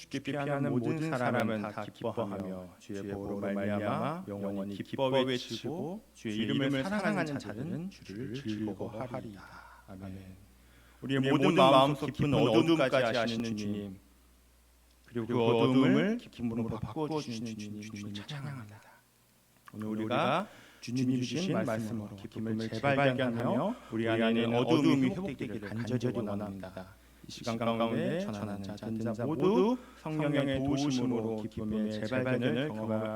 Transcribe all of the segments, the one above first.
주께 피하는 모든 사람은 다 기뻐하며 주의 보호로 말미암아 영원히 기뻐 외치고 주의 이름을 사랑하는 자들은 주를 즐거워하리이다. 아멘. 우리의 모든 마음속 깊은 어둠까지 아시는 주님, 그리고 그 어둠을 기쁨으로 바꾸어 주시는 주님을 찬양합니다. 오늘 우리가 주님이 주신 말씀으로 기쁨을 재발견하며 우리 안에 어둠이 회복되기를 간절히 원합니다. 이 시간 가운데 전하는 자 듣는 자 모두 성령의 도우심으로 기쁨의 재발견을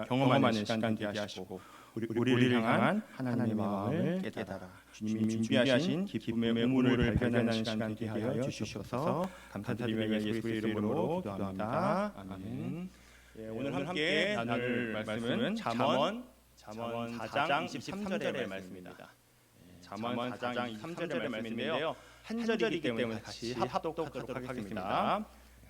경험하는 시간 되게 하시고 우리를 향한 하나님의 마음을 깨달아 주님이 준비하신 기쁨의 우물을 발견하는 시간 되게 하여 주시옵소서. 감사드리며 예수 이름으로 기도합니다. 아멘. 오늘 함께 나눌 말씀은 잠언 4장 23절의 말씀입니다. 잠언 4장 23절의 말씀인데요. 한 절이기 때문에 같이 합독하도록 하겠습니다.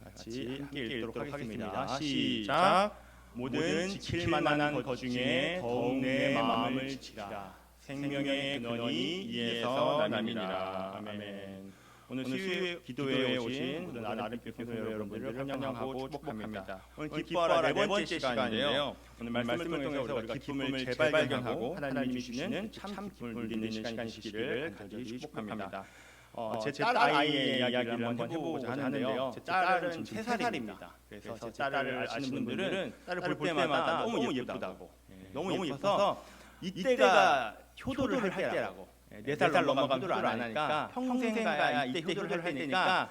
같이 함께 읽도록 하겠습니다. 시작. 모든 지킬 만한 것 중에 더욱 내 마음을 지키라. 생명의 근원이 이에서 남이니라. 아멘. 오늘 수요 기도회에 오신 모든 아름다운 성도 여러분들을 환영하고 축복합니다. 오늘 기뻐하라 네 번째 시간인데요. 오늘 말씀을 통해서 우리가 기쁨을 재발견하고 하나님이 주시는 참 기쁨을 누리는 시간이시기를 간절히 축복합니다. 제 딸 아이의 이야기를 한번 해보고자 하는데요. 제 딸은 지금 3살입니다. 그래서 제 딸을 아시는 분들은 딸을 볼 때마다 너무 예쁘다고, 너무 예뻐서 이때가 효도를 할 때라고, 4살 넘어가면 효도를 안 하니까 평생 가야 이때 효도를 할 때니까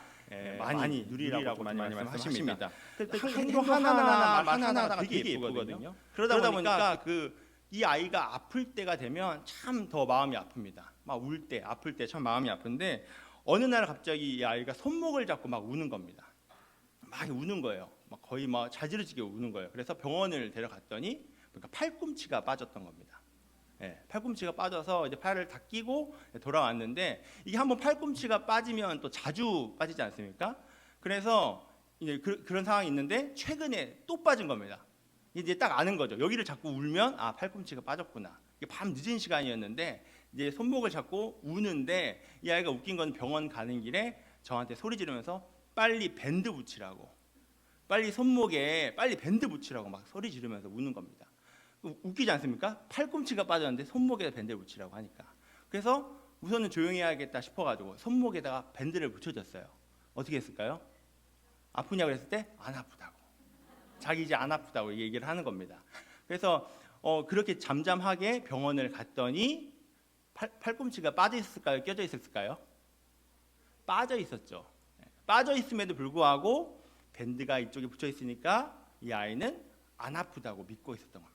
많이 누리라고 많이 말씀하십니다. 행동 하나하나 말 하나하나가 되게 예쁘거든요. 그러다 보니까 이 아이가 아플 때가 되면 참 더 마음이 아픕니다. 막 울 때, 아플 때 참 마음이 아픈데 어느 날 갑자기 이 아이가 손목을 잡고 막 우는 겁니다. 막 우는 거예요. 막 거의 막 자지러지게 우는 거예요. 그래서 병원을 데려갔더니 그러니까 팔꿈치가 빠졌던 겁니다. 팔꿈치가 빠져서 이제 팔을 다 끼고 돌아왔는데 이게 한번 팔꿈치가 빠지면 또 자주 빠지지 않습니까? 그래서 이제 그런 상황이 있는데 최근에 또 빠진 겁니다. 이제 딱 아는 거죠. 여기를 자꾸 울면 아 팔꿈치가 빠졌구나. 이게 밤 늦은 시간이었는데 이제 손목을 잡고 우는데 이 아이가 웃긴 건 병원 가는 길에 저한테 소리 지르면서 빨리 밴드 붙이라고, 빨리 손목에 빨리 밴드 붙이라고 막 소리 지르면서 우는 겁니다. 웃기지 않습니까? 팔꿈치가 빠졌는데 손목에 밴드를 붙이라고 하니까. 그래서 우선은 조용히 해야겠다 싶어가지고 손목에다가 밴드를 붙여줬어요. 어떻게 했을까요? 아프냐고 했을 때 안 아프다고, 자기 이제 안 아프다고 얘기를 하는 겁니다. 그래서 그렇게 잠잠하게 병원을 갔더니 팔꿈치가 빠져 있을까요? 껴져 있었을까요? 빠져 있었죠. 빠져 있음에도 불구하고 밴드가 이쪽에 붙여 있으니까 이 아이는 안 아프다고 믿고 있었던 겁니다.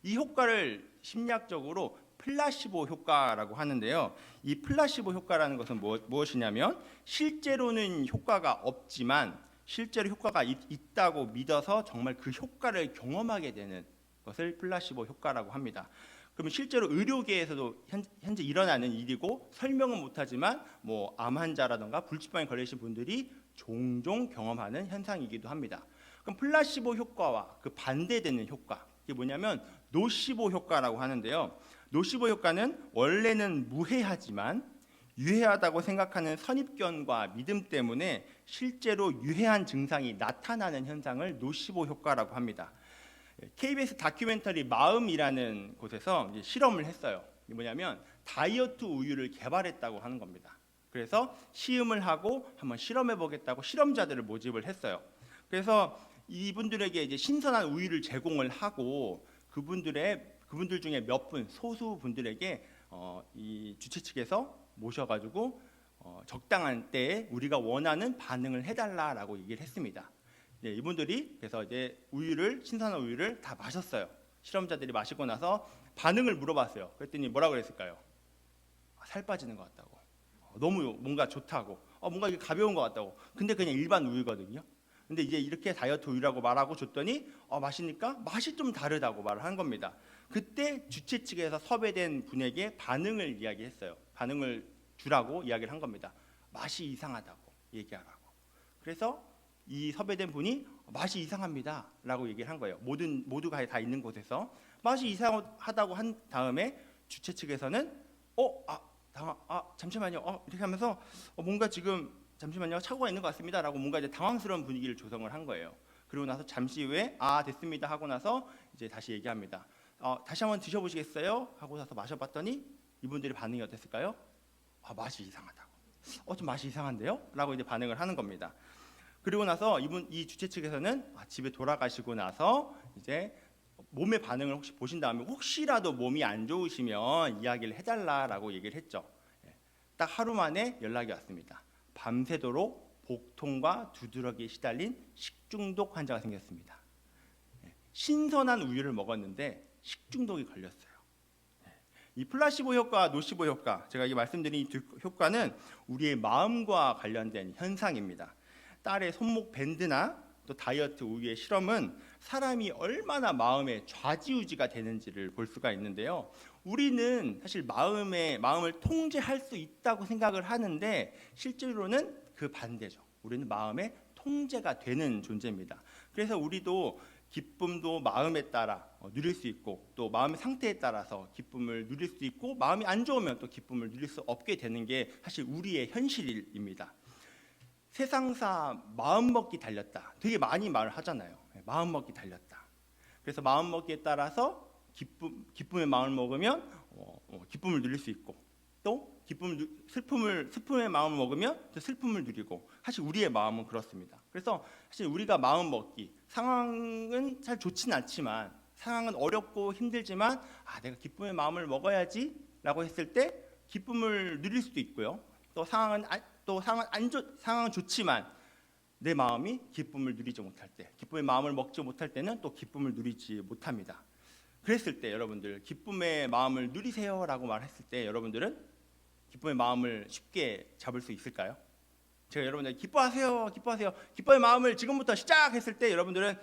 이 효과를 심리학적으로 플라시보 효과라고 하는데요. 이 플라시보 효과라는 것은 무엇이냐면 실제로는 효과가 없지만 실제로 효과가 있다고 믿어서 정말 그 효과를 경험하게 되는 것을 플라시보 효과라고 합니다. 그러면 실제로 의료계에서도 현재 일어나는 일이고 설명은 못하지만 뭐 암 환자라든가 불치병에 걸리신 분들이 종종 경험하는 현상이기도 합니다. 그럼 플라시보 효과와 그 반대되는 효과, 이게 뭐냐면 노시보 효과라고 하는데요. 노시보 효과는 원래는 무해하지만 유해하다고 생각하는 선입견과 믿음 때문에 실제로 유해한 증상이 나타나는 현상을 노시보 효과라고 합니다. KBS 다큐멘터리 마음이라는 곳에서 실험을 했어요. 이게 뭐냐면 다이어트 우유를 개발했다고 하는 겁니다. 그래서 시음을 하고 한번 실험해 보겠다고 실험자들을 모집을 했어요. 그래서 이분들에게 이제 신선한 우유를 제공을 하고 그분들 중에 몇 분, 소수 분들에게 이 주최 측에서 모셔가지고 적당한 때에 우리가 원하는 반응을 해달라라고 얘기를 했습니다. 이분들이 그래서 이제 신선한 우유를 다 마셨어요. 실험자들이 마시고 나서 반응을 물어봤어요. 그랬더니 뭐라고 그랬을까요? 살 빠지는 것 같다고, 너무 뭔가 좋다고, 뭔가 이게 가벼운 것 같다고. 근데 그냥 일반 우유거든요. 근데 이제 이렇게 다이어트 우유라고 말하고 줬더니 마시니까 맛이 좀 다르다고 말을 한 겁니다. 그때 주최 측에서 섭외된 분에게 반응을 이야기했어요. 반응을 주라고 이야기를 한 겁니다. 맛이 이상하다고 얘기하라고. 그래서 이 섭외된 분이 맛이 이상합니다 라고 얘기를 한 거예요. 모두가 다 있는 곳에서 맛이 이상하다고 한 다음에 주최 측에서는 잠시만요 이렇게 하면서 뭔가 지금 잠시만요, 착오가 있는 것 같습니다라고 뭔가 이제 당황스러운 분위기를 조성을 한 거예요. 그리고 나서 잠시 후에 됐습니다 하고 나서 이제 다시 얘기합니다. 다시 한번 드셔보시겠어요? 하고 나서 마셔봤더니 이분들의 반응이 어땠을까요? 맛이 이상하다고. 좀 맛이 이상한데요? 라고 이제 반응을 하는 겁니다. 그리고 나서 이 주최 측에서는 집에 돌아가시고 나서 이제 몸의 반응을 혹시 보신 다음에 혹시라도 몸이 안 좋으시면 이야기를 해달라라고 얘기를 했죠. 딱 하루 만에 연락이 왔습니다. 밤새도록 복통과 두드러기에 시달린 식중독 환자가 생겼습니다. 신선한 우유를 먹었는데 식중독이 걸렸어요. 이 플라시보 효과, 노시보 효과, 제가 이 말씀드린 이 두 효과는 우리의 마음과 관련된 현상입니다. 딸의 손목 밴드나 또 다이어트 우유의 실험은 사람이 얼마나 마음에 좌지우지가 되는지를 볼 수가 있는데요. 우리는 사실 마음을 통제할 수 있다고 생각을 하는데 실제로는 그 반대죠. 우리는 마음의 통제가 되는 존재입니다. 그래서 우리도 기쁨도 마음에 따라 누릴 수 있고 또 마음의 상태에 따라서 기쁨을 누릴 수 있고 마음이 안 좋으면 또 기쁨을 누릴 수 없게 되는 게 사실 우리의 현실입니다. 세상사 마음먹기 달렸다. 되게 많이 말을 하잖아요. 마음먹기 달렸다. 그래서 마음먹기에 따라서 기쁨의 마음을 먹으면 기쁨을 누릴 수 있고 또 슬픔의 마음을 먹으면 또 슬픔을 누리고 사실 우리의 마음은 그렇습니다. 그래서 사실 우리가 마음 먹기 상황은 잘 좋지는 않지만 상황은 어렵고 힘들지만 내가 기쁨의 마음을 먹어야지라고 했을 때 기쁨을 누릴 수도 있고요. 또 상황은 좋지만 내 마음이 기쁨을 누리지 못할 때, 기쁨의 마음을 먹지 못할 때는 또 기쁨을 누리지 못합니다. 그랬을 때 여러분들 기쁨의 마음을 누리세요라고 말했을 때 여러분들은 기쁨의 마음을 쉽게 잡을 수 있을까요? 제가 여러분들 기뻐하세요, 기뻐의 마음을 지금부터 시작했을 때 여러분들은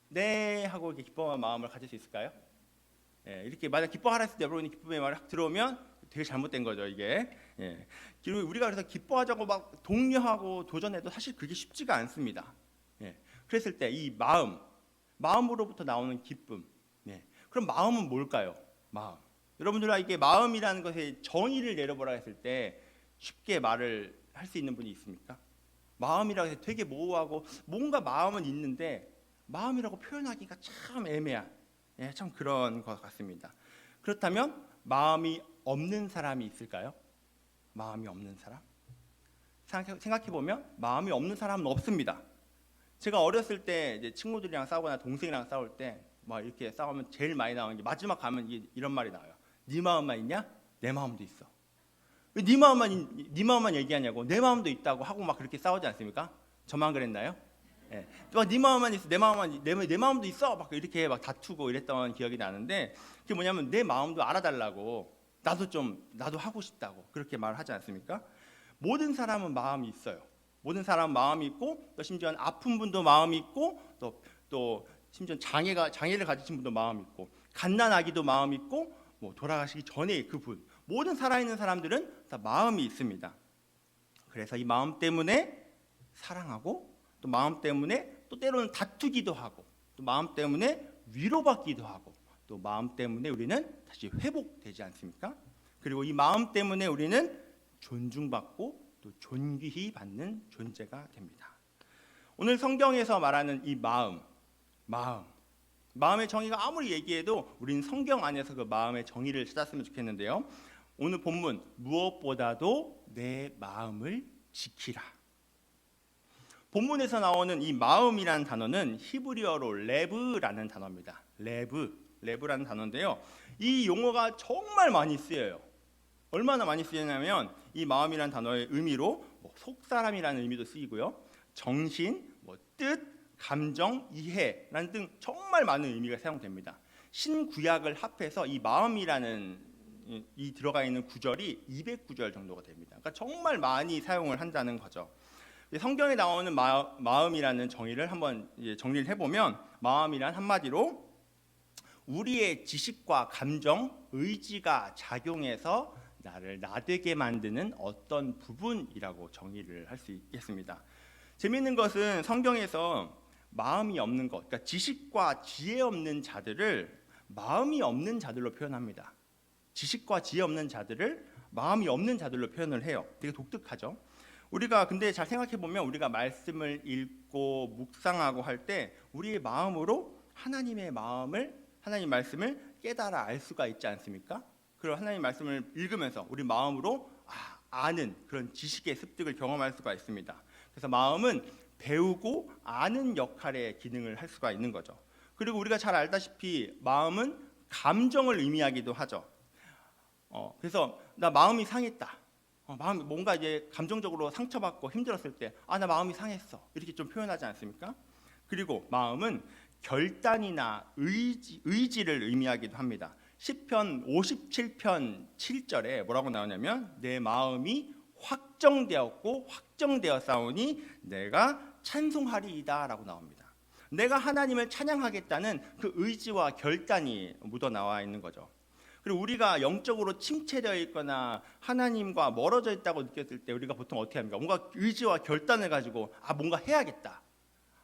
네 하고 이렇게 기뻐의 마음을 가질 수 있을까요? 이렇게 만약 기뻐하라 했을 때 여러분이 기쁨의 말이 확 들어오면 되게 잘못된 거죠 이게. 그리고 우리가 그래서 기뻐하자고 막 독려하고 도전해도 사실 그게 쉽지가 않습니다. 그랬을 때 이 마음으로부터 나오는 기쁨. 그럼 마음은 뭘까요? 마음. 여러분들아 이게 마음이라는 것에 정의를 내려보라 했을 때 쉽게 말을 할 수 있는 분이 있습니까? 마음이라고 해서 되게 모호하고 뭔가 마음은 있는데 마음이라고 표현하기가 참 애매한 참 그런 것 같습니다. 그렇다면 마음이 없는 사람이 있을까요? 마음이 없는 사람? 생각해 보면 마음이 없는 사람은 없습니다. 제가 어렸을 때 이제 친구들이랑 싸우거나 동생이랑 싸울 때 막 이렇게 싸우면 제일 많이 나오는 게 마지막 가면 이런 말이 나와요. 네 마음만 있냐? 내 마음도 있어. 왜 네 마음만 얘기하냐고. 내 마음도 있다고 하고 막 그렇게 싸우지 않습니까? 저만 그랬나요? 네 마음만 있어, 내 마음도 있어, 막 이렇게 막 다투고 이랬던 기억이 나는데 그게 뭐냐면 내 마음도 알아달라고 나도 하고 싶다고 그렇게 말하지 않습니까? 모든 사람은 마음이 있어요. 모든 사람은 마음이 있고 또 심지어는 아픈 분도 마음이 있고 또 심지어 장애를 가지신 분도 마음이 있고 갓난아기도 마음이 있고 돌아가시기 전에 그분 모든 살아있는 사람들은 다 마음이 있습니다. 그래서 이 마음 때문에 사랑하고 또 마음 때문에 또 때로는 다투기도 하고 또 마음 때문에 위로받기도 하고 또 마음 때문에 우리는 다시 회복되지 않습니까? 그리고 이 마음 때문에 우리는 존중받고 또 존귀히 받는 존재가 됩니다. 오늘 성경에서 말하는 이 마음의 정의가 아무리 얘기해도 우리는 성경 안에서 그 마음의 정의를 찾았으면 좋겠는데요. 오늘 본문 무엇보다도 내 마음을 지키라. 본문에서 나오는 이 마음이라는 단어는 히브리어로 레브라는 단어입니다. 레브라는 단어인데요. 이 용어가 정말 많이 쓰여요. 얼마나 많이 쓰이냐면 이 마음이라는 단어의 의미로 속사람이라는 의미도 쓰이고요. 정신, 뜻, 감정, 이해라는 등 정말 많은 의미가 사용됩니다. 신구약을 합해서 이 마음이라는 이 들어가 있는 구절이 200구절 정도가 됩니다. 그러니까 정말 많이 사용을 한다는 거죠. 성경에 나오는 마음이라는 정의를 한번 정리를 해보면 마음이란 한마디로 우리의 지식과 감정, 의지가 작용해서 나를 나되게 만드는 어떤 부분이라고 정의를 할 수 있겠습니다. 재미있는 것은 성경에서 마음이 없는 것, 그러니까 지식과 지혜 없는 자들을 마음이 없는 자들로 표현합니다. 지식과 지혜 없는 자들을 마음이 없는 자들로 표현을 해요. 되게 독특하죠. 우리가 근데 잘 생각해 보면 우리가 말씀을 읽고 묵상하고 할 때 우리의 마음으로 하나님 말씀을 깨달아 알 수가 있지 않습니까? 그리고 하나님 말씀을 읽으면서 우리 마음으로 아는 그런 지식의 습득을 경험할 수가 있습니다. 그래서 마음은 배우고 아는 역할의 기능을 할 수가 있는 거죠. 그리고 우리가 잘 알다시피 마음은 감정을 의미하기도 하죠. 그래서 나 마음이 상했다. 마음이 뭔가 이제 감정적으로 상처받고 힘들었을 때 나 마음이 상했어. 이렇게 좀 표현하지 않습니까? 그리고 마음은 결단이나 의지를 의미하기도 합니다. 시편 57편 7절에 뭐라고 나오냐면 내 마음이 확정되었고 확정되었사오니 내가 찬송하리이다 라고 나옵니다. 내가 하나님을 찬양하겠다는 그 의지와 결단이 묻어나와 있는 거죠. 그리고 우리가 영적으로 침체되어 있거나 하나님과 멀어져 있다고 느꼈을 때 우리가 보통 어떻게 합니까? 뭔가 의지와 결단을 가지고 뭔가 해야겠다.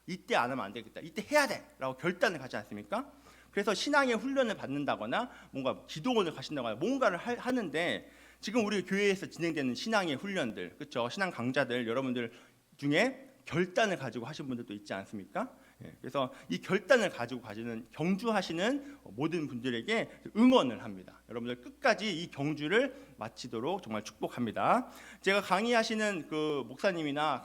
이때 안 하면 안 되겠다. 이때 해야 돼 라고 결단을 가지 않습니까? 그래서 신앙의 훈련을 받는다거나 뭔가 기도원을 가신다거나 뭔가를 하는데 지금 우리 교회에서 진행되는 신앙의 훈련들, 그렇죠? 신앙 강좌들 여러분들 중에 결단을 가지고 하신 분들도 있지 않습니까? 그래서 이 결단을 가지고 가시는 경주하시는 모든 분들에게 응원을 합니다. 여러분들 끝까지 이 경주를 마치도록 정말 축복합니다. 제가 강의하시는 그 목사님이나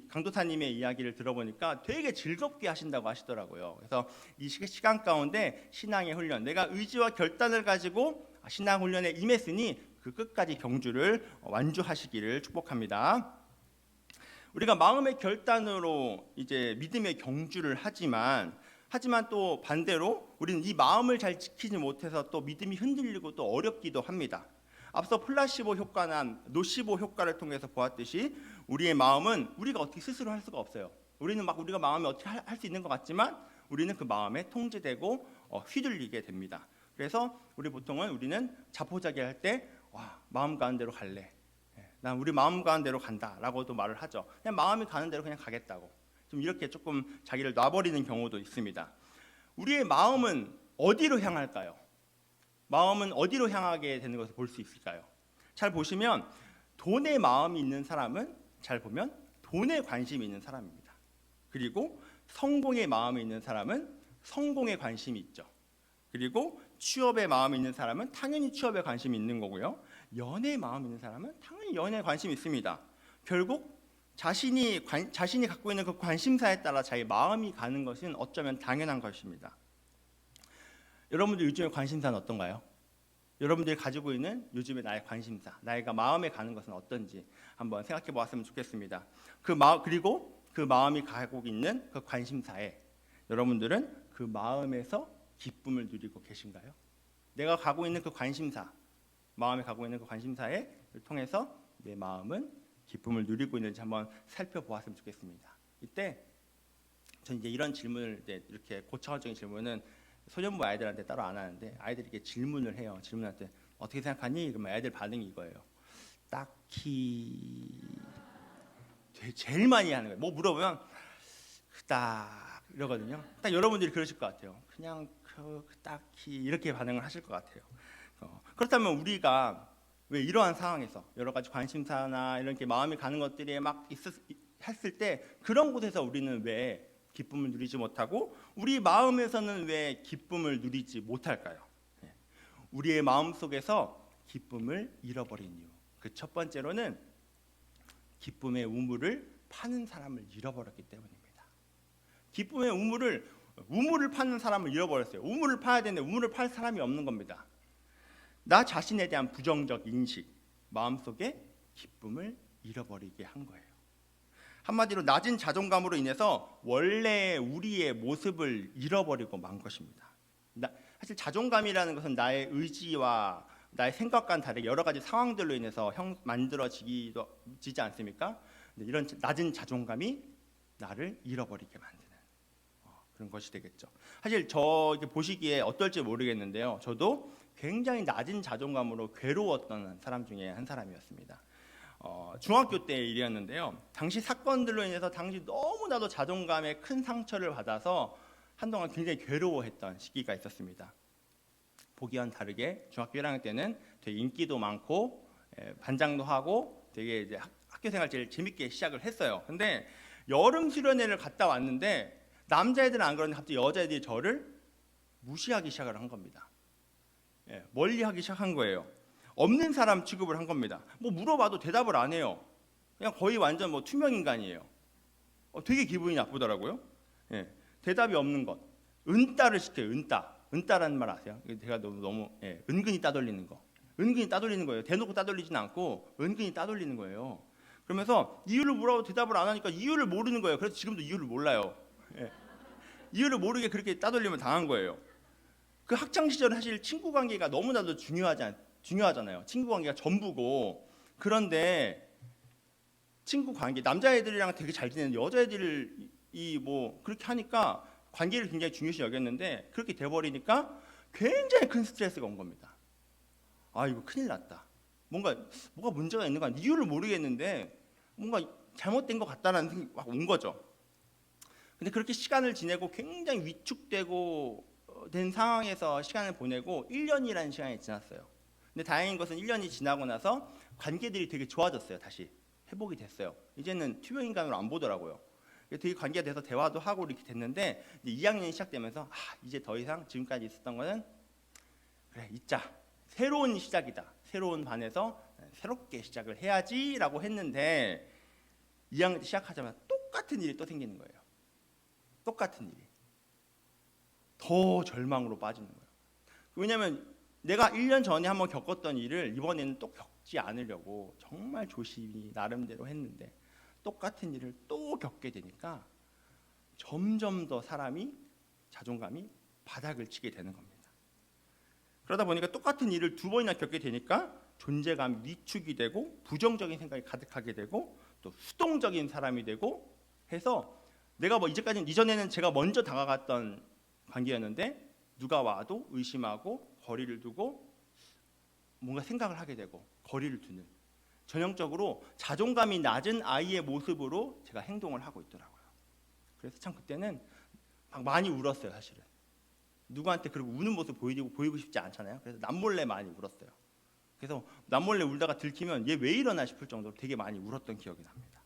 강도사님의 이야기를 들어보니까 되게 즐겁게 하신다고 하시더라고요. 그래서 이 시간 가운데 신앙의 훈련, 내가 의지와 결단을 가지고 신앙 훈련에 임했으니 그 끝까지 경주를 완주하시기를 축복합니다. 우리가 마음의 결단으로 이제 믿음의 경주를 하지만 또 반대로 우리는 이 마음을 잘 지키지 못해서 또 믿음이 흔들리고 또 어렵기도 합니다. 앞서 플라시보 효과나 노시보 효과를 통해서 보았듯이 우리의 마음은 우리가 어떻게 스스로 할 수가 없어요. 우리는 우리가 마음에 어떻게 할 수 있는 것 같지만 우리는 그 마음에 통제되고 휘둘리게 됩니다. 그래서 우리는 자포자기 할 때 마음 가는 대로 갈래. 난 우리 마음 가는 대로 간다라고도 말을 하죠. 그냥 마음이 가는 대로 그냥 가겠다고. 좀 이렇게 조금 자기를 놔버리는 경우도 있습니다. 우리의 마음은 어디로 향할까요? 마음은 어디로 향하게 되는 것을 볼 수 있을까요? 잘 보시면 돈에 마음이 있는 사람은 잘 보면 돈에 관심이 있는 사람입니다. 그리고 성공에 마음이 있는 사람은 성공에 관심이 있죠. 그리고 취업에 마음이 있는 사람은 당연히 취업에 관심이 있는 거고요. 연애에 마음이 있는 사람은 당연히 연애에 관심이 있습니다. 결국 자신이 갖고 있는 그 관심사에 따라 자기 마음이 가는 것은 어쩌면 당연한 것입니다. 여러분들 요즘에 관심사는 어떤가요? 여러분들이 가지고 있는 요즘의 나의 관심사, 나이가 마음에 가는 것은 어떤지 한번 생각해 보았으면 좋겠습니다. 그리고 그 마음이 가고 있는 그 관심사에 여러분들은 그 마음에서 기쁨을 누리고 계신가요? 내가 가고 있는 그 관심사, 마음에 가고 있는 그 관심사에 통해서 내 마음은 기쁨을 누리고 있는지 한번 살펴보았으면 좋겠습니다. 이때 전 이제 이런 질문을 이렇게 고차원적인 질문은 소년부 아이들한테 따로 안 하는데 아이들이 이렇게 질문을 해요. 질문할 때 어떻게 생각하니? 그러면 아이들 반응이 이거예요. 딱히 제일 많이 하는 거예요. 뭐 물어보면 딱 이러거든요. 딱 여러분들이 그러실 것 같아요. 그냥 딱히 이렇게 반응을 하실 것 같아요. 그렇다면 우리가 왜 이러한 상황에서 여러 가지 관심사나 이렇게 마음이 가는 것들이 막 했을 때 그런 곳에서 우리는 왜 기쁨을 누리지 못하고 우리 마음에서는 왜 기쁨을 누리지 못할까요? 우리의 마음 속에서 기쁨을 잃어버린 이유. 그 첫 번째로는 기쁨의 우물을 파는 사람을 잃어버렸기 때문입니다. 기쁨의 우물을 파는 사람을 잃어버렸어요. 우물을 파야 되는데 우물을 팔 사람이 없는 겁니다. 나 자신에 대한 부정적 인식, 마음속에 기쁨을 잃어버리게 한 거예요. 한마디로 낮은 자존감으로 인해서 원래 우리의 모습을 잃어버리고 만 것입니다. 사실 자존감이라는 것은 나의 의지와 나의 생각과는 다르게 여러 가지 상황들로 인해서 만들어지지 않습니까? 이런 낮은 자존감이 나를 잃어버리게 만드는 그런 것이 되겠죠. 사실 저 보시기에 어떨지 모르겠는데요. 저도 굉장히 낮은 자존감으로 괴로웠던 사람 중에 한 사람이었습니다. 중학교 때 일이었는데요. 당시 사건들로 인해서 당시 너무나도 자존감에 큰 상처를 받아서 한동안 굉장히 괴로워했던 시기가 있었습니다. 보기와는 다르게 중학교 1학년 때는 되게 인기도 많고 반장도 하고 되게 이제 학교 생활 제일 재밌게 시작을 했어요. 근데 여름 수련회를 갔다 왔는데 남자애들은 안 그러는데 갑자기 여자애들이 저를 무시하기 시작을 한 겁니다. 멀리하기 시작한 거예요. 없는 사람 취급을 한 겁니다. 뭐 물어봐도 대답을 안 해요. 그냥 거의 완전 뭐 투명 인간이에요. 되게 기분이 나쁘더라고요. 대답이 없는 것. 은따를 시켜요. 은따라는 말 아세요? 제가 너무 은근히 따돌리는 거. 은근히 따돌리는 거예요. 대놓고 따돌리진 않고 은근히 따돌리는 거예요. 그러면서 이유를 물어도 대답을 안 하니까 이유를 모르는 거예요. 그래서 지금도 이유를 몰라요. 이유를 모르게 그렇게 따돌림을 당한 거예요. 그 학창 시절은 사실 친구 관계가 너무나도 중요하잖아요. 친구 관계가 전부고. 그런데 친구 관계, 남자애들이랑 되게 잘 지내는 여자애들이 뭐 그렇게 하니까 관계를 굉장히 중요시 여겼는데 그렇게 돼버리니까 굉장히 큰 스트레스가 온 겁니다. 아, 이거 큰일 났다. 뭐가 문제가 있는 거 아니야? 이유를 모르겠는데 뭔가 잘못된 것 같다라는 생각이 막 온 거죠. 근데 그렇게 시간을 지내고 굉장히 위축되고 된 상황에서 시간을 보내고 1년이라는 시간이 지났어요. 근데 다행인 것은 1년이 지나고 나서 관계들이 되게 좋아졌어요. 다시 회복이 됐어요. 이제는 투명 인간으로 안 보더라고요. 되게 관계가 돼서 대화도 하고 이렇게 됐는데 이제 2학년이 시작되면서 이제 더 이상 지금까지 있었던 거는 그래 잊자. 새로운 시작이다. 새로운 반에서 새롭게 시작을 해야지라고 했는데 2학년 때 시작하자마자 똑같은 일이 또 생기는 거예요. 똑같은 일이. 더 절망으로 빠지는 거예요. 왜냐하면 내가 1년 전에 한번 겪었던 일을 이번에는 또 겪지 않으려고 정말 조심히 나름대로 했는데 똑같은 일을 또 겪게 되니까 점점 더 사람이 자존감이 바닥을 치게 되는 겁니다. 그러다 보니까 똑같은 일을 2번이나 겪게 되니까 존재감이 위축이 되고 부정적인 생각이 가득하게 되고 또 수동적인 사람이 되고 해서 내가 뭐 이전에는 제가 먼저 다가갔던 관계였는데 누가 와도 의심하고 거리를 두고 뭔가 생각을 하게 되고 거리를 두는 전형적으로 자존감이 낮은 아이의 모습으로 제가 행동을 하고 있더라고요. 그래서 참 그때는 막 많이 울었어요. 사실은 누구한테 그렇게 우는 모습 보이고 싶지 않잖아요. 그래서 남몰래 많이 울었어요. 그래서 남몰래 울다가 들키면 얘 왜 이러나 싶을 정도로 되게 많이 울었던 기억이 납니다.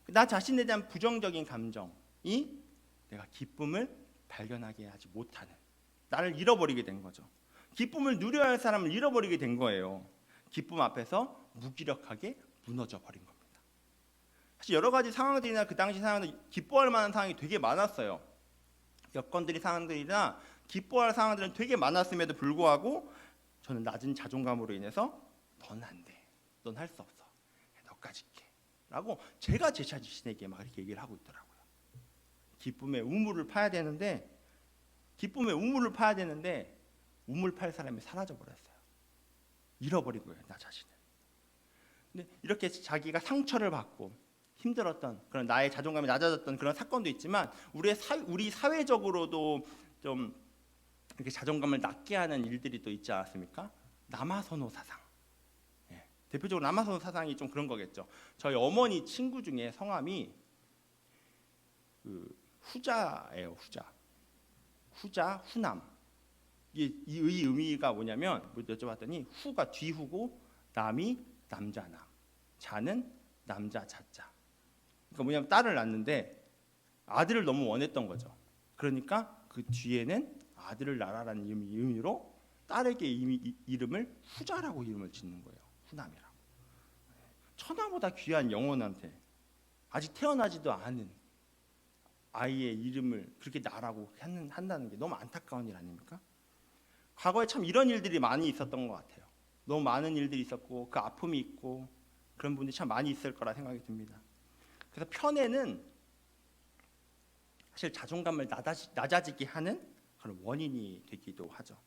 나 자신에 대한 부정적인 감정이 내가 기쁨을 발견하게 하지 못하는, 나를 잃어버리게 된 거죠. 기쁨을 누려야 할 사람을 잃어버리게 된 거예요. 기쁨 앞에서 무기력하게 무너져 버린 겁니다. 사실 여러 가지 상황들이나 그 당시 상황들 기뻐할 만한 상황이 되게 많았어요. 여건들이 상황들이나 기뻐할 상황들은 되게 많았음에도 불구하고 저는 낮은 자존감으로 인해서 넌 안 돼, 넌 할 수 없어, 너까지 있게 라고 제가 제 자신에게 막 이렇게 얘기를 하고 있더라고요. 기쁨의 우물을 파야 되는데 우물 팔 사람이 사라져 버렸어요. 잃어버린 거예요, 나 자신을. 근데 이렇게 자기가 상처를 받고 힘들었던 그런 나의 자존감이 낮아졌던 그런 사건도 있지만 우리 사회적으로도 좀 이렇게 자존감을 낮게 하는 일들이 또 있지 않았습니까? 남아선호 사상. 대표적으로 남아선호 사상이 좀 그런 거겠죠. 저희 어머니 친구 중에 성함이 후자예요. 후자, 후남. 이 의미가 뭐냐면 여쭤봤더니 후가 뒤후고 남이 남자남, 자는 남자 자자. 그러니까 뭐냐면 딸을 낳는데 아들을 너무 원했던 거죠. 그러니까 그 뒤에는 아들을 낳아라는 의미로 딸에게 이름을 후자라고 이름을 짓는 거예요. 후남이라고. 천하보다 귀한 영혼한테 아직 태어나지도 않은 아이의 이름을 그렇게 나라고 한다는 게 너무 안타까운 일 아닙니까? 과거에 참 이런 일들이 많이 있었던 것 같아요. 너무 많은 일들이 있었고 그 아픔이 있고 그런 분들이 참 많이 있을 거라 생각이 듭니다. 그래서 편애는 사실 자존감을 낮아지게 하는 그런 원인이 되기도 하죠.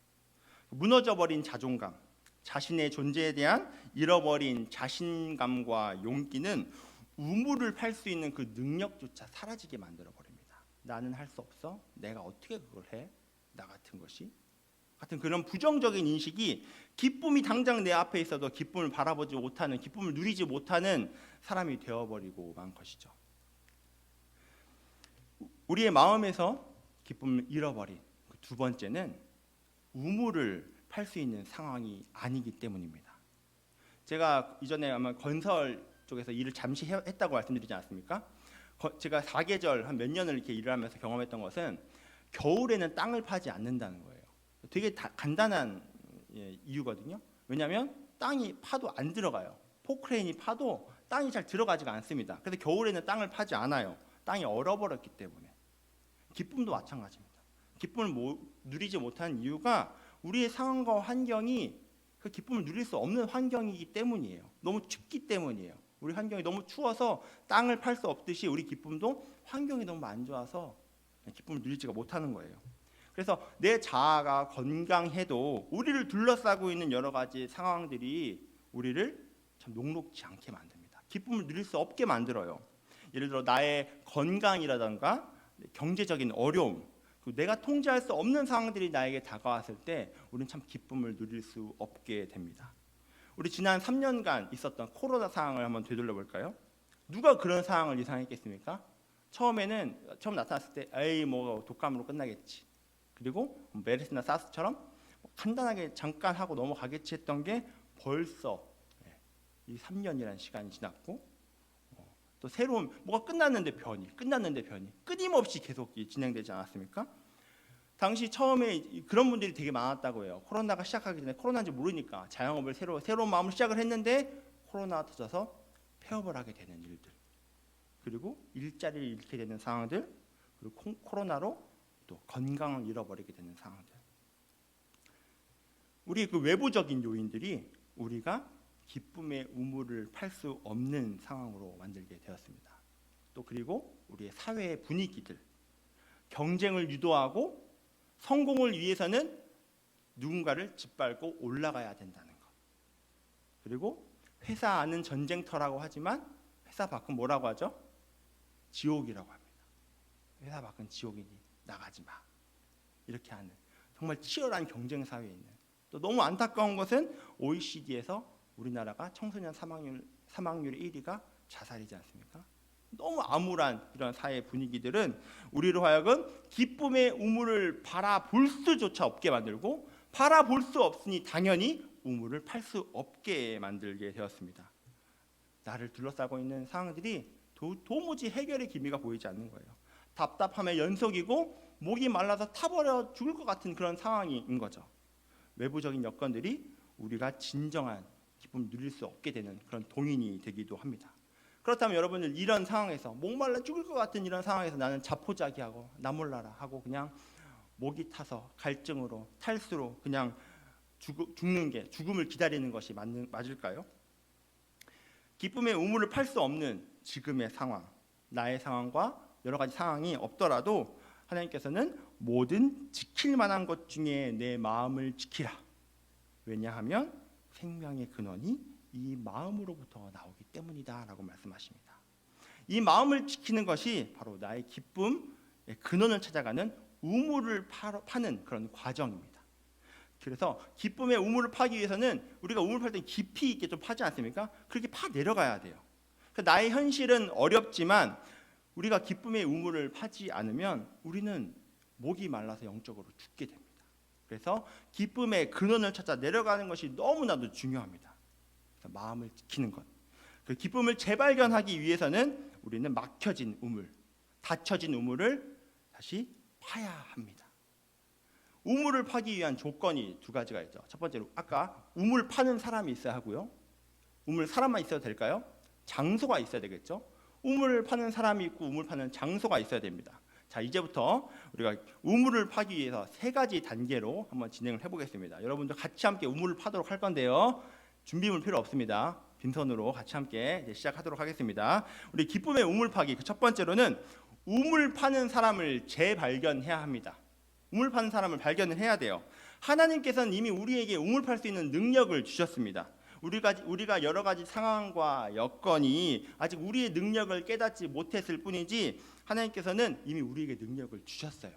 무너져버린 자존감, 자신의 존재에 대한 잃어버린 자신감과 용기는 우물을 팔 수 있는 그 능력조차 사라지게 만들어버립니다. 나는 할 수 없어? 내가 어떻게 그걸 해? 나 같은 것이? 같은 그런 부정적인 인식이 기쁨이 당장 내 앞에 있어도 기쁨을 바라보지 못하는, 기쁨을 누리지 못하는 사람이 되어버리고 만 것이죠. 우리의 마음에서 기쁨을 잃어버린 그 2번째는 우물을 팔 수 있는 상황이 아니기 때문입니다. 제가 이전에 아마 건설 쪽에서 일을 잠시 했다고 말씀드리지 않았습니까? 제가 사계절 한 몇 년을 이렇게 일을 하면서 경험했던 것은 겨울에는 땅을 파지 않는다는 거예요. 되게 간단한 이유거든요. 왜냐하면 땅이 파도 안 들어가요. 포크레인이 파도 땅이 잘 들어가지가 않습니다. 그래서 겨울에는 땅을 파지 않아요. 땅이 얼어버렸기 때문에. 기쁨도 마찬가지입니다. 기쁨을 누리지 못하는 이유가 우리의 상황과 환경이 그 기쁨을 누릴 수 없는 환경이기 때문이에요. 너무 춥기 때문이에요. 우리 환경이 너무 추워서 땅을 팔 수 없듯이 우리 기쁨도 환경이 너무 안 좋아서 기쁨을 누리지가 못하는 거예요. 그래서 내 자아가 건강해도 우리를 둘러싸고 있는 여러 가지 상황들이 우리를 참 녹록지 않게 만듭니다. 기쁨을 누릴 수 없게 만들어요. 예를 들어 나의 건강이라든가 경제적인 어려움, 내가 통제할 수 없는 상황들이 나에게 다가왔을 때 우리는 참 기쁨을 누릴 수 없게 됩니다. 우리 지난 3년간 있었던 코로나 상황을 한번 되돌려 볼까요? 누가 그런 상황을 예상했겠습니까? 처음 나타났을 때 에이 뭐 독감으로 끝나겠지. 그리고 메르스나 사스처럼 간단하게 잠깐 하고 넘어가겠지 했던 게 벌써 이 3년이라는 시간이 지났고 또 새로운 뭐가 끝났는데 변이 끊임없이 계속 진행되지 않았습니까? 당시 처음에 그런 분들이 되게 많았다고 해요. 코로나가 시작하기 전에 코로나인지 모르니까 자영업을 새로운 마음으로 시작을 했는데 코로나가 터져서 폐업을 하게 되는 일들, 그리고 일자리를 잃게 되는 상황들, 그리고 코로나로 또 건강을 잃어버리게 되는 상황들. 우리 그 외부적인 요인들이 우리가 기쁨의 우물을 팔 수 없는 상황으로 만들게 되었습니다. 또 그리고 우리의 사회의 분위기들, 경쟁을 유도하고 성공을 위해서는 누군가를 짓밟고 올라가야 된다는 것. 그리고 회사 안은 전쟁터라고 하지만 회사 밖은 뭐라고 하죠? 지옥이라고 합니다. 회사 밖은 지옥이니 나가지 마. 이렇게 하는 정말 치열한 경쟁 사회에 있는, 또 너무 안타까운 것은 OECD에서 우리나라가 청소년 사망률의 1위가 자살이지 않습니까? 너무 암울한 이런 사회 분위기들은 우리로 하여금 기쁨의 우물을 바라볼 수조차 없게 만들고, 바라볼 수 없으니 당연히 우물을 팔 수 없게 만들게 되었습니다. 나를 둘러싸고 있는 상황들이 도무지 해결의 기미가 보이지 않는 거예요. 답답함의 연속이고 목이 말라서 타버려 죽을 것 같은 그런 상황인 거죠. 외부적인 여건들이 우리가 진정한 기쁨을 누릴 수 없게 되는 그런 동인이 되기도 합니다. 그렇다면 여러분들 이런 상황에서 목말라 죽을 것 같은 이런 상황에서 나는 자포자기하고 나 몰라라 하고 그냥 목이 타서 갈증으로 탈수로 그냥 죽음을 기다리는 것이 맞을까요? 기쁨의 우물을 팔 수 없는 지금의 상황, 나의 상황과 여러 가지 상황이 없더라도 하나님께서는 모든 지킬 만한 것 중에 내 마음을 지키라. 왜냐하면 생명의 근원이 이 마음으로부터 나오기 때문이다 라고 말씀하십니다. 이 마음을 지키는 것이 바로 나의 기쁨의 근원을 찾아가는 우물을 파는 그런 과정입니다. 그래서 기쁨의 우물을 파기 위해서는 우리가 우물 팔 때 깊이 있게 좀 파지 않습니까? 그렇게 파 내려가야 돼요. 나의 현실은 어렵지만 우리가 기쁨의 우물을 파지 않으면 우리는 목이 말라서 영적으로 죽게 됩니다. 그래서 기쁨의 근원을 찾아 내려가는 것이 너무나도 중요합니다. 그래서 마음을 지키는 것, 그 기쁨을 재발견하기 위해서는 우리는 막혀진 우물, 닫혀진 우물을 다시 파야 합니다. 우물을 파기 위한 조건이 두 가지가 있죠. 첫 번째로 아까 우물 파는 사람이 있어야 하고요. 우물 사람만 있어도 될까요? 장소가 있어야 되겠죠. 우물을 파는 사람이 있고 우물 파는 장소가 있어야 됩니다. 자, 이제부터 우리가 우물을 파기 위해서 세 가지 단계로 한번 진행을 해보겠습니다. 여러분들 같이 함께 우물을 파도록 할 건데요. 준비물 필요 없습니다. 빈손으로 같이 함께 이제 시작하도록 하겠습니다. 우리 기쁨의 우물 파기, 그 첫 번째로는 우물 파는 사람을 재발견해야 합니다. 우물 파는 사람을 발견을 해야 돼요. 하나님께서는 이미 우리에게 우물 팔 수 있는 능력을 주셨습니다. 우리가 여러 가지 상황과 여건이 아직 우리의 능력을 깨닫지 못했을 뿐이지 하나님께서는 이미 우리에게 능력을 주셨어요.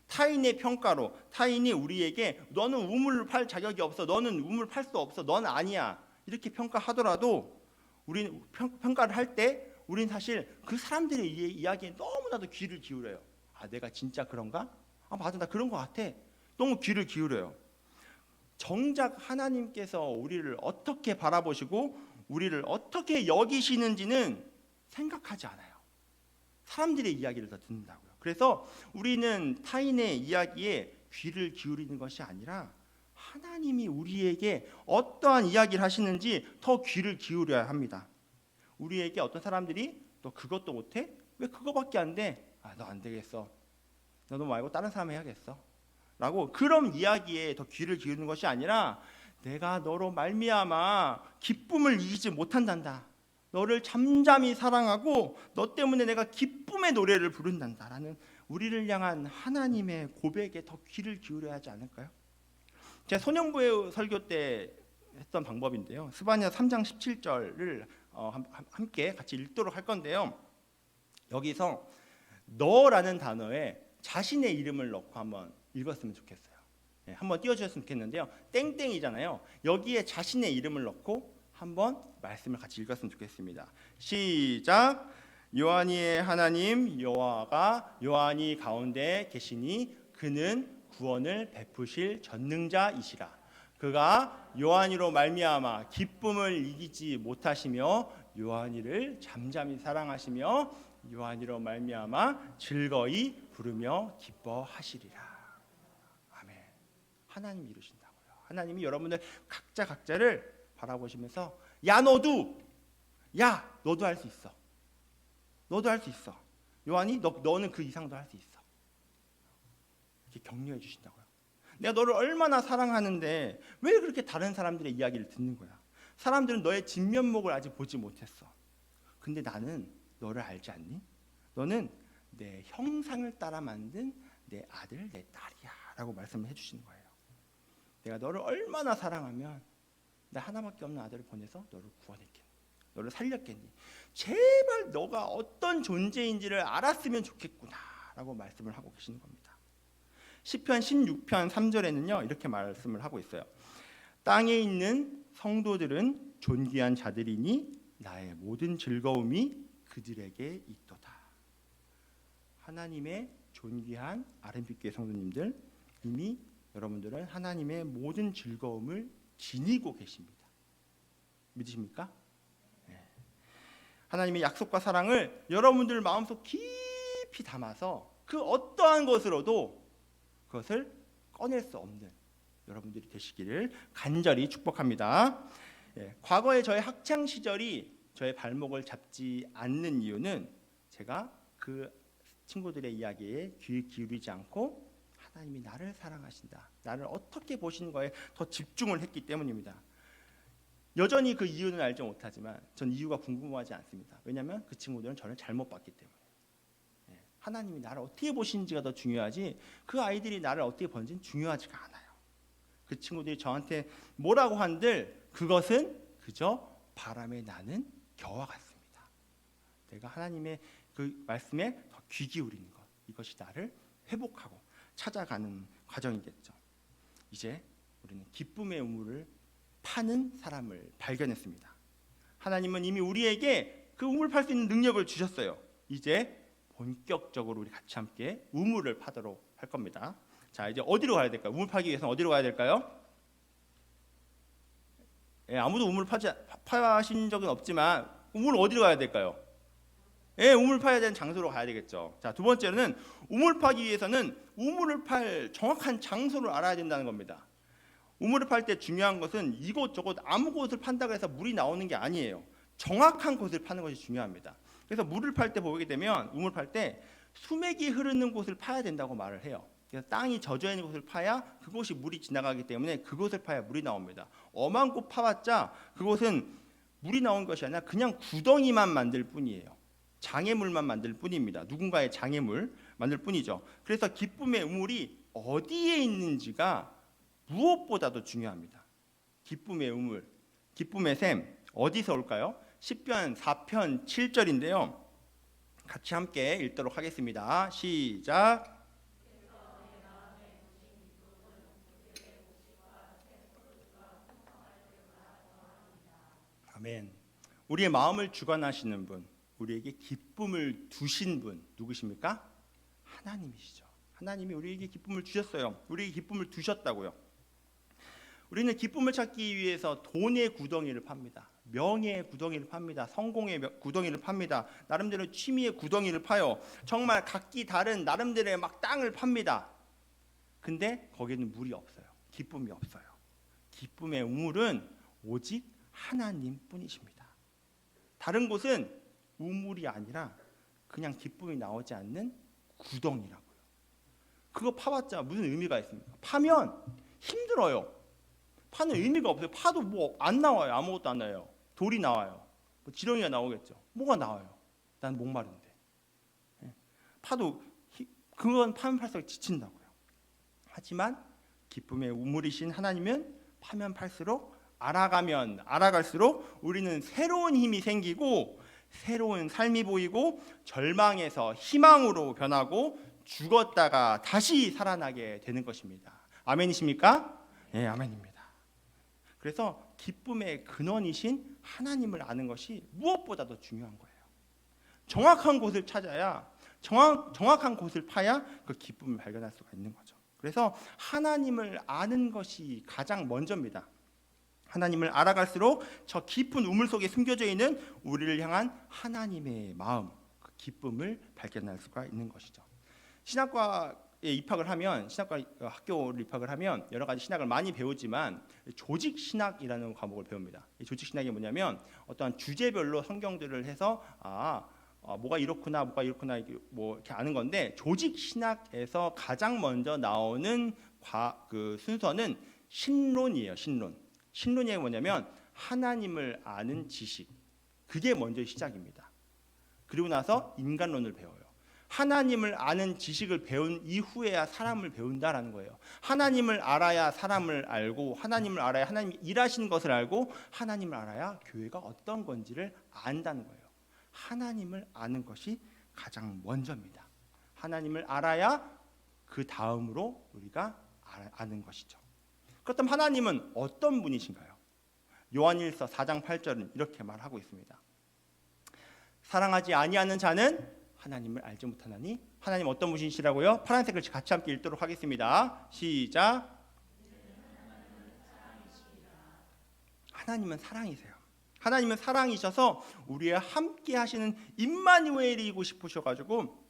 타인의 평가로 타인이 우리에게 너는 우물을 팔 자격이 없어, 너는 우물 팔 수 없어, 넌 아니야 이렇게 평가하더라도 우리는 평가를 할 때 우리는 사실 그 사람들의 이야기에 너무나도 귀를 기울여요. 아, 내가 진짜 그런가? 아, 맞아, 나 그런 것 같아. 너무 귀를 기울여요. 정작 하나님께서 우리를 어떻게 바라보시고 우리를 어떻게 여기시는지는 생각하지 않아요. 사람들의 이야기를 더 듣는다고요. 그래서 우리는 타인의 이야기에 귀를 기울이는 것이 아니라 하나님이 우리에게 어떠한 이야기를 하시는지 더 귀를 기울여야 합니다. 우리에게 어떤 사람들이 너 그것도 못해? 왜 그거밖에 안 돼? 너 안 되겠어. 너 말고 다른 사람 해야겠어. 라고 그런 이야기에 더 귀를 기울이는 것이 아니라 내가 너로 말미암아 기쁨을 이기지 못한단다. 너를 잠잠히 사랑하고 너 때문에 내가 기쁨의 노래를 부른단다라는 우리를 향한 하나님의 고백에 더 귀를 기울여야 하지 않을까요? 제가 소년부의 설교 때 했던 방법인데요. 스바냐 3장 17절을 함께 같이 읽도록 할 건데요. 여기서 너라는 단어에 자신의 이름을 넣고 한번 읽었으면 좋겠어요. 한번 띄워주셨으면 좋겠는데요. 땡땡이잖아요. 여기에 자신의 이름을 넣고 한번 말씀을 같이 읽었으면 좋겠습니다. 시작. 요한이의 하나님 여호와가 요한이 가운데 계시니 그는 구원을 베푸실 전능자이시라. 그가 요한이로 말미암아 기쁨을 이기지 못하시며 요한이를 잠잠히 사랑하시며 요한이로 말미암아 즐거이 부르며 기뻐하시리라. 아멘. 하나님이 이루신다고요. 하나님이 여러분들 각자를 바라보시면서 너도 할 수 있어. 너도 할 수 있어. 요한이 너는 그 이상도 할 수 있어. 이렇게 격려해 주신다고요. 내가 너를 얼마나 사랑하는데 왜 그렇게 다른 사람들의 이야기를 듣는 거야? 사람들은 너의 진면목을 아직 보지 못했어. 근데 나는 너를 알지 않니? 너는 내 형상을 따라 만든 내 아들, 내 딸이야 라고 말씀을 해주시는 거예요. 내가 너를 얼마나 사랑하면 나 하나밖에 없는 아들을 보내서 너를 구원했겠니? 너를 살렸겠니? 제발 너가 어떤 존재인지를 알았으면 좋겠구나 라고 말씀을 하고 계시는 겁니다. 시편 16편 3절에는요 이렇게 말씀을 하고 있어요. 땅에 있는 성도들은 존귀한 자들이니 나의 모든 즐거움이 그들에게 있도다. 하나님의 존귀한 RMB교회 성도님들, 이미 여러분들은 하나님의 모든 즐거움을 지니고 계십니다. 믿으십니까? 네. 하나님의 약속과 사랑을 여러분들 마음속 깊이 담아서 그 어떠한 것으로도 그것을 꺼낼 수 없는 여러분들이 되시기를 간절히 축복합니다. 과거에 저의 학창 시절이 저의 발목을 잡지 않는 이유는 제가 그 친구들의 이야기에 귀 기울이지 않고 하나님이 나를 사랑하신다, 나를 어떻게 보시는 거에 더 집중을 했기 때문입니다. 여전히 그 이유는 알지 못하지만 전 이유가 궁금하지 않습니다. 왜냐하면 그 친구들은 저를 잘못 봤기 때문에. 하나님이 나를 어떻게 보시는지가 더 중요하지 그 아이들이 나를 어떻게 보는지는 중요하지가 않아요. 그 친구들이 저한테 뭐라고 한들 그것은 그저 바람에 나는 겨와 같습니다. 내가 하나님의 그 말씀에 더 귀 기울이는 것, 이것이 나를 회복하고 찾아가는 과정이겠죠. 이제 우리는 기쁨의 우물을 파는 사람을 발견했습니다. 하나님은 이미 우리에게 그 우물 팔 수 있는 능력을 주셨어요. 이제 본격적으로 우리 같이 함께 우물을 파도록 할 겁니다. 자, 이제 어디로 가야 될까요? 우물 파기 위해서는 어디로 가야 될까요? 아무도 우물 파신 적은 없지만 우물 어디로 가야 될까요? 우물 파야 되는 장소로 가야 되겠죠. 자, 두 번째는 우물 파기 위해서는 우물을 팔 정확한 장소를 알아야 된다는 겁니다. 우물을 팔 때 중요한 것은 이곳저곳 아무 곳을 판다고 해서 물이 나오는 게 아니에요. 정확한 곳을 파는 것이 중요합니다. 그래서 물을 팔 때 보게 되면 우물 팔 때 수맥이 흐르는 곳을 파야 된다고 말을 해요. 그래서 땅이 젖어 있는 곳을 파야 그곳이 물이 지나가기 때문에 그곳을 파야 물이 나옵니다. 엄한 곳 파봤자 그곳은 물이 나온 것이 아니라 그냥 구덩이만 만들 뿐이에요. 장애물만 만들 뿐입니다. 누군가의 장애물 만들 뿐이죠. 그래서 기쁨의 우물이 어디에 있는지가 무엇보다도 중요합니다. 기쁨의 우물, 기쁨의 샘 어디서 올까요? 시편 4편 7절인데요. 같이 함께 읽도록 하겠습니다. 시작. 아멘. 우리의 마음을 주관하시는 분, 우리에게 기쁨을 두신 분 누구십니까? 하나님이시죠. 하나님이 우리에게 기쁨을 주셨어요. 우리에게 기쁨을 두셨다고요. 우리는 기쁨을 찾기 위해서 돈의 구덩이를 팝니다. 명예의 구덩이를 팝니다. 성공의 구덩이를 팝니다. 나름대로 취미의 구덩이를 파요. 정말 각기 다른 나름대로의 막 땅을 팝니다. 근데 거기는 물이 없어요. 기쁨이 없어요. 기쁨의 우물은 오직 하나님뿐이십니다. 다른 곳은 우물이 아니라 그냥 기쁨이 나오지 않는 구덩이라고요. 그거 파봤자 무슨 의미가 있습니까? 파면 힘들어요. 파는 의미가 없어요. 파도 뭐 안 나와요. 아무것도 안 나와요. 돌이 나와요. 뭐 지렁이가 나오겠죠. 뭐가 나와요? 난 목마른데. 파도 그건 파면 팔수록 지친다고요. 하지만 기쁨의 우물이신 하나님은 파면 팔수록 알아가면 알아갈수록 우리는 새로운 힘이 생기고 새로운 삶이 보이고 절망에서 희망으로 변하고 죽었다가 다시 살아나게 되는 것입니다. 아멘이십니까? 네, 아멘입니다. 그래서 기쁨의 근원이신 하나님을 아는 것이 무엇보다도 중요한 거예요. 정확한 곳을 찾아야 정확한 곳을 파야 그 기쁨을 발견할 수가 있는 거죠. 그래서 하나님을 아는 것이 가장 먼저입니다. 하나님을 알아갈수록 저 깊은 우물 속에 숨겨져 있는 우리를 향한 하나님의 마음, 그 기쁨을 발견할 수가 있는 것이죠. 신학과에 입학을 하면 신학과 학교를 입학을 하면 여러 가지 신학을 많이 배우지만 조직 신학이라는 과목을 배웁니다. 이 조직 신학이 뭐냐면 어떠한 주제별로 성경들을 해서 뭐가 이렇구나, 뭐가 이렇구나 뭐 이렇게 아는 건데 조직 신학에서 가장 먼저 나오는 그 순서는 신론이에요. 신론이 뭐냐면 하나님을 아는 지식. 그게 먼저 시작입니다. 그리고 나서 인간론을 배워요. 하나님을 아는 지식을 배운 이후에야 사람을 배운다라는 거예요. 하나님을 알아야 사람을 알고 하나님을 알아야 하나님이 일하시는 것을 알고 하나님을 알아야 교회가 어떤 건지를 안다는 거예요. 하나님을 아는 것이 가장 먼저입니다. 하나님을 알아야 그 다음으로 우리가 아는 것이죠. 그렇다면 하나님은 어떤 분이신가요? 요한일서 4장 8절은 이렇게 말하고 있습니다. 사랑하지 아니하는 자는 하나님을 알지 못하나니. 하나님 어떤 분이시라고요? 파란색을 같이 함께 읽도록 하겠습니다. 시작. 하나님은 사랑이세요. 하나님은 사랑이셔서 우리와 함께 하시는 임마누엘이고 싶으셔가지고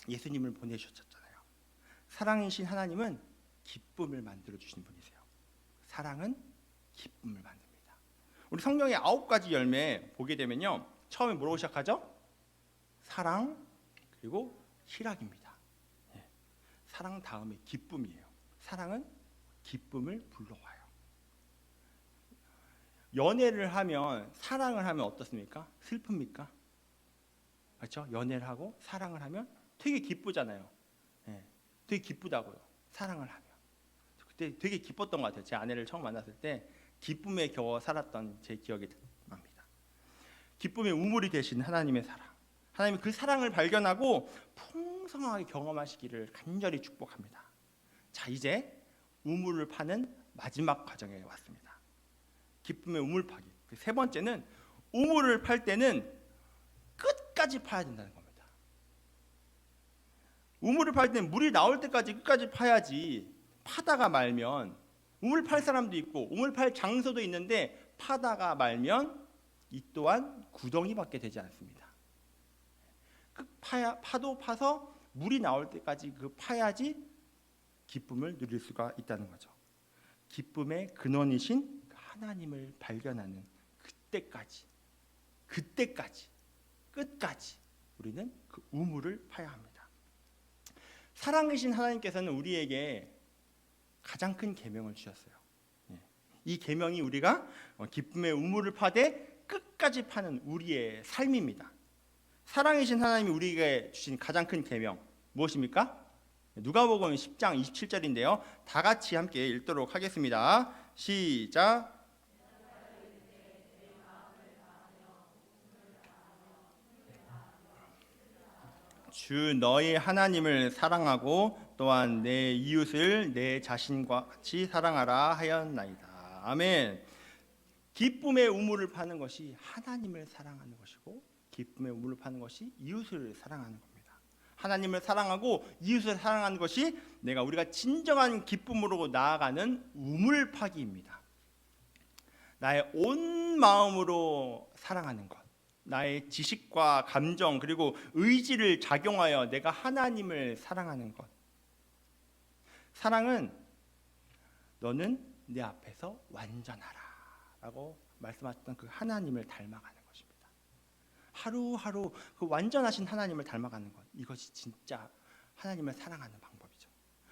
예수님을 보내주셨잖아요. 사랑이신 하나님은 기쁨을 만들어 주시는 분이세요. 사랑은 기쁨을 만듭니다. 우리 성경의 9가지 열매 보게 되면요, 처음에 뭐라고 시작하죠? 사랑 그리고 희락입니다. 사랑 다음에 기쁨이에요. 사랑은 기쁨을 불러와요. 연애를 하면 사랑을 하면 어떻습니까? 슬픕니까? 그렇죠? 연애를 하고 사랑을 하면 되게 기쁘잖아요. 되게 기쁘다고요. 사랑을 하면. 그때 되게 기뻤던 것 같아요. 제 아내를 처음 만났을 때 기쁨에 겨워 살았던 제 기억이 납니다. 기쁨의 우물이 되신 하나님의 사랑. 하나님이 그 사랑을 발견하고 풍성하게 경험하시기를 간절히 축복합니다. 자, 이제 우물을 파는 마지막 과정에 왔습니다. 기쁨의 우물 파기. 세 번째는 우물을 팔 때는 끝까지 파야 된다는 겁니다. 우물을 팔 때는 물이 나올 때까지 끝까지 파야지, 파다가 말면, 우물 팔 사람도 있고 우물 팔 장소도 있는데 파다가 말면 이 또한 구덩이밖에 되지 않습니다. 파도 파서 물이 나올 때까지 그 파야지 기쁨을 누릴 수가 있다는 거죠. 기쁨의 근원이신 하나님을 발견하는 그때까지 끝까지 우리는 그 우물을 파야 합니다. 사랑이신 하나님께서는 우리에게 가장 큰 계명을 주셨어요. 이 계명이 우리가 기쁨의 우물을 파되 끝까지 파는 우리의 삶입니다. 사랑이신 하나님이 우리에게 주신 가장 큰 계명 무엇입니까? 누가복음 10장 27절인데요. 다 같이 함께 읽도록 하겠습니다. 시작. 주 너희 하나님을 사랑하고 또한 내 이웃을 내 자신과 같이 사랑하라 하였나이다. 아멘. 기쁨의 우물을 파는 것이 하나님을 사랑하는 것이고 기쁨의 우물을 파는 것이 이웃을 사랑하는 겁니다. 하나님을 사랑하고 이웃을 사랑하는 것이 우리가 진정한 기쁨으로 나아가는 우물 파기입니다. 나의 온 마음으로 사랑하는 것, 나의 지식과 감정 그리고 의지를 작용하여 내가 하나님을 사랑하는 것. 사랑은 너는 내 앞에서 완전하라 라고 말씀하셨던 그 하나님을 닮아가는 것입니다. 하루하루 그 완전하신 하나님을 닮아가는 것, 이것이 진짜 하나님을 사랑하는 방법이죠.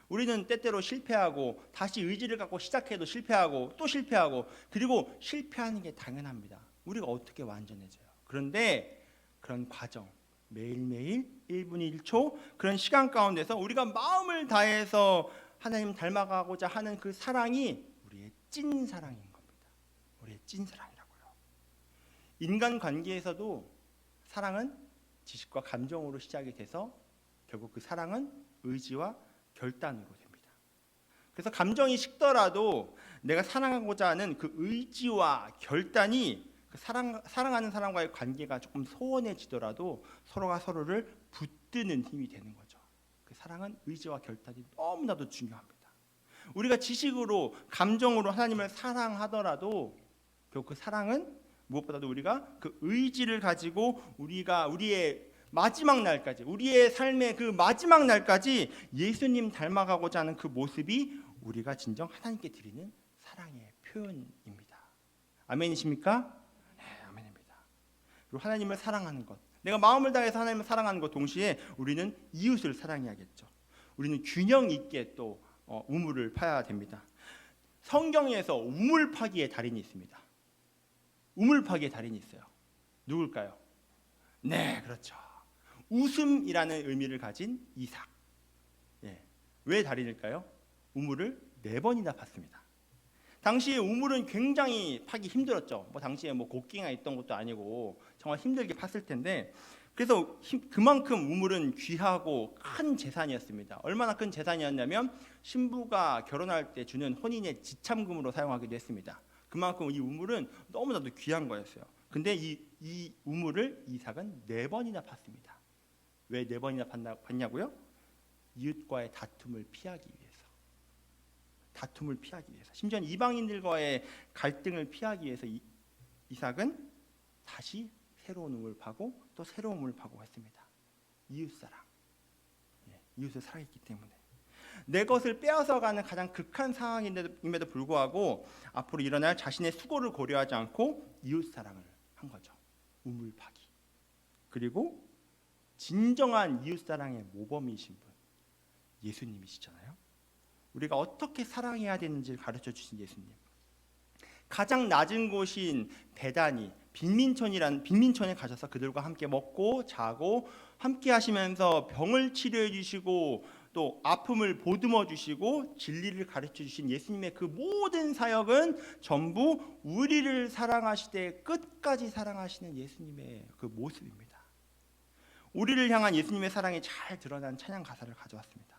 우리는 때때로 실패하고 다시 의지를 갖고 시작해도 실패하고 또 실패하고, 그리고 실패하는 게 당연합니다. 우리가 어떻게 완전해져요? 그런데 그런 과정, 매일매일 1분 1초 그런 시간 가운데서 우리가 마음을 다해서 하나님 닮아가고자 하는 그 사랑이 우리의 찐 사랑인 겁니다. 우리의 찐 사랑이라고요. 인간 관계에서도 사랑은 지식과 감정으로 시작이 돼서 결국 그 사랑은 의지와 결단으로 됩니다. 그래서 감정이 식더라도 내가 사랑하고자 하는 그 의지와 결단이 그 사랑하는 사람과의 관계가 조금 소원해지더라도 서로가 서로를 붙드는 힘이 되는 거죠. 그 사랑은 의지와 결단이 너무나도 중요합니다. 우리가 지식으로 감정으로 하나님을 사랑하더라도 결국 그 사랑은 무엇보다도 우리가 그 의지를 가지고 우리가 우리의 마지막 날까지, 우리의 삶의 그 마지막 날까지 예수님 닮아가고자 하는 그 모습이 우리가 진정 하나님께 드리는 사랑의 표현입니다. 아멘이십니까? 네, 아멘입니다. 그리고 하나님을 사랑하는 것, 내가 마음을 다해서 하나님을 사랑하는 것 동시에 우리는 이웃을 사랑해야겠죠. 우리는 균형 있게 또 우물을 파야 됩니다. 성경에서 우물 파기의 달인이 있습니다. 우물 파기의 달인이 있어요. 누굴까요? 네, 그렇죠. 웃음이라는 의미를 가진 이삭. 예. 왜 달인일까요? 우물을 4번이나 팠습니다. 당시에 우물은 굉장히 파기 힘들었죠. 당시에 곡괭이가 있던 것도 아니고 정말 힘들게 팠을 텐데, 그래서 그만큼 우물은 귀하고 큰 재산이었습니다. 얼마나 큰 재산이었냐면 신부가 결혼할 때 주는 혼인의 지참금으로 사용하기도 했습니다. 그만큼 이 우물은 너무나도 귀한 거였어요. 근데 이 우물을 이삭은 4번이나 팠습니다. 왜 4번이나 팠냐고요? 이웃과의 다툼을 피하기 위해서. 다툼을 피하기 위해서. 심지어 이방인들과의 갈등을 피하기 위해서 이삭은 다시 새로운 우물을 파고 또 새로운 우물을 파고 했습니다. 이웃사랑. 이웃을 사랑했기 때문에. 내 것을 빼앗아가는 가장 극한 상황임에도 불구하고 앞으로 일어날 자신의 수고를 고려하지 않고 이웃사랑을 한 거죠. 우물 파기. 그리고 진정한 이웃사랑의 모범이신 분, 예수님이시잖아요. 우리가 어떻게 사랑해야 되는지를 가르쳐 주신 예수님. 가장 낮은 곳인 베다니, 빈민촌에 가셔서 그들과 함께 먹고 자고 함께 하시면서 병을 치료해 주시고 또 아픔을 보듬어 주시고 진리를 가르쳐 주신 예수님의 그 모든 사역은 전부 우리를 사랑하시되 끝까지 사랑하시는 예수님의 그 모습입니다. 우리를 향한 예수님의 사랑이 잘 드러난 찬양 가사를 가져왔습니다.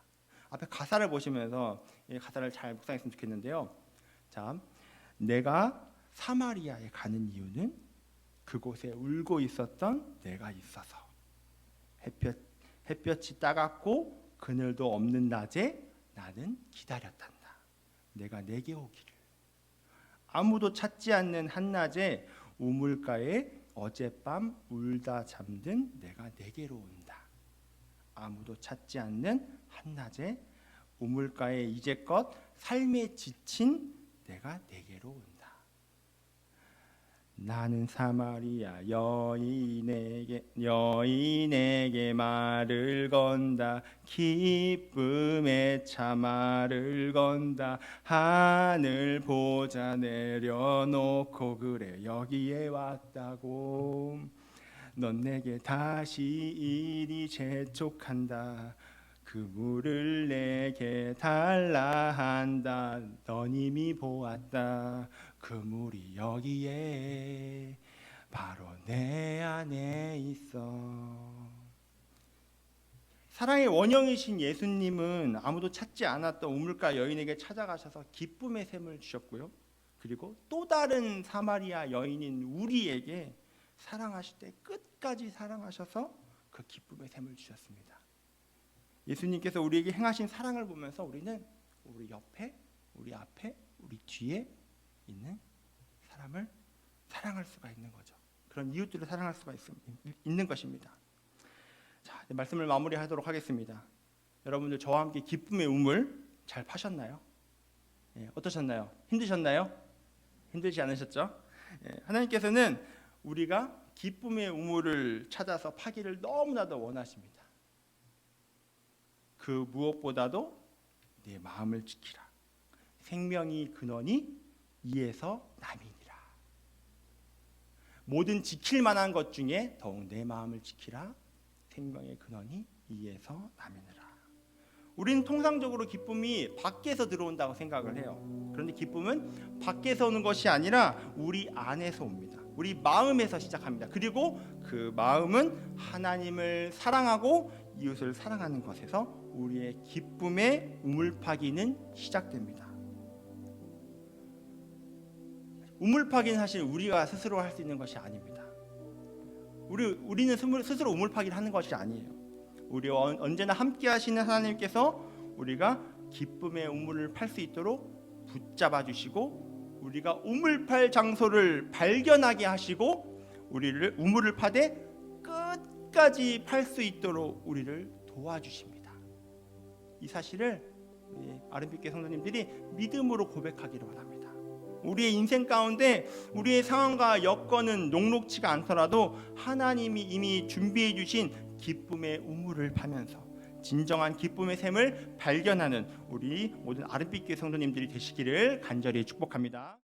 앞에 가사를 보시면서 이 가사를 잘 묵상했으면 좋겠는데요. 자, 내가 사마리아에 가는 이유는 그곳에 울고 있었던 내가 있어서. 햇볕이 따갑고 그늘도 없는 낮에 나는 기다렸단다. 내가 내게 오기를. 아무도 찾지 않는 한낮에 우물가에 어젯밤 울다 잠든 내가 내게로 온다. 아무도 찾지 않는 한낮에 우물가에 이제껏 삶에 지친 내가 내게로 온다. 나는 사마리아 여인에게 말을 건다. 기쁨의 차말을 건다. 하늘 보자 내려놓고 그래 여기에 왔다고. 넌 내게 다시 이리 재촉한다. 그 물을 내게 달라 한다. 넌 이미 보았다. 그 물이 여기에 바로 내 안에 있어. 사랑의 원형이신 예수님은 아무도 찾지 않았던 우물가 여인에게 찾아가셔서 기쁨의 샘을 주셨고요. 그리고 또 다른 사마리아 여인인 우리에게 사랑하실 때 끝까지 사랑하셔서 그 기쁨의 샘을 주셨습니다. 예수님께서 우리에게 행하신 사랑을 보면서 우리는 우리 옆에, 우리 앞에, 우리 뒤에 있는 사람을 사랑할 수가 있는 거죠. 그런 이웃들을 사랑할 수가 있는 것입니다. 자, 말씀을 마무리하도록 하겠습니다. 여러분들 저와 함께 기쁨의 우물 잘 파셨나요? 어떠셨나요? 힘드셨나요? 힘들지 않으셨죠? 하나님께서는 우리가 기쁨의 우물을 찾아서 파기를 너무나도 원하십니다. 그 무엇보다도 내 마음을 지키라. 생명이 근원이 이에서 남이니라. 모든 지킬 만한 것 중에 더욱 내 마음을 지키라. 생명의 근원이 이에서 남이니라. 우리는 통상적으로 기쁨이 밖에서 들어온다고 생각을 해요. 그런데 기쁨은 밖에서 오는 것이 아니라 우리 안에서 옵니다. 우리 마음에서 시작합니다. 그리고 그 마음은 하나님을 사랑하고 이웃을 사랑하는 것에서 우리의 기쁨의 우물파기는 시작됩니다. 우물파기는 사실 우리가 스스로 할 수 있는 것이 아닙니다. 우리는 스스로 우물파기를 하는 것이 아니에요. 우리와 언제나 함께 하시는 하나님께서 우리가 기쁨의 우물을 팔 수 있도록 붙잡아 주시고 우리가 우물팔 장소를 발견하게 하시고 우리를 우물을 파되 끝까지 팔 수 있도록 우리를 도와주십니다. 이 사실을 우리 아름빛교회 성도님들이 믿음으로 고백하기를 원합니다. 우리의 인생 가운데 우리의 상황과 여건은 녹록치가 않더라도 하나님이 이미 준비해 주신 기쁨의 우물을 파면서 진정한 기쁨의 샘을 발견하는 우리 모든 아름빛교회 성도님들이 되시기를 간절히 축복합니다.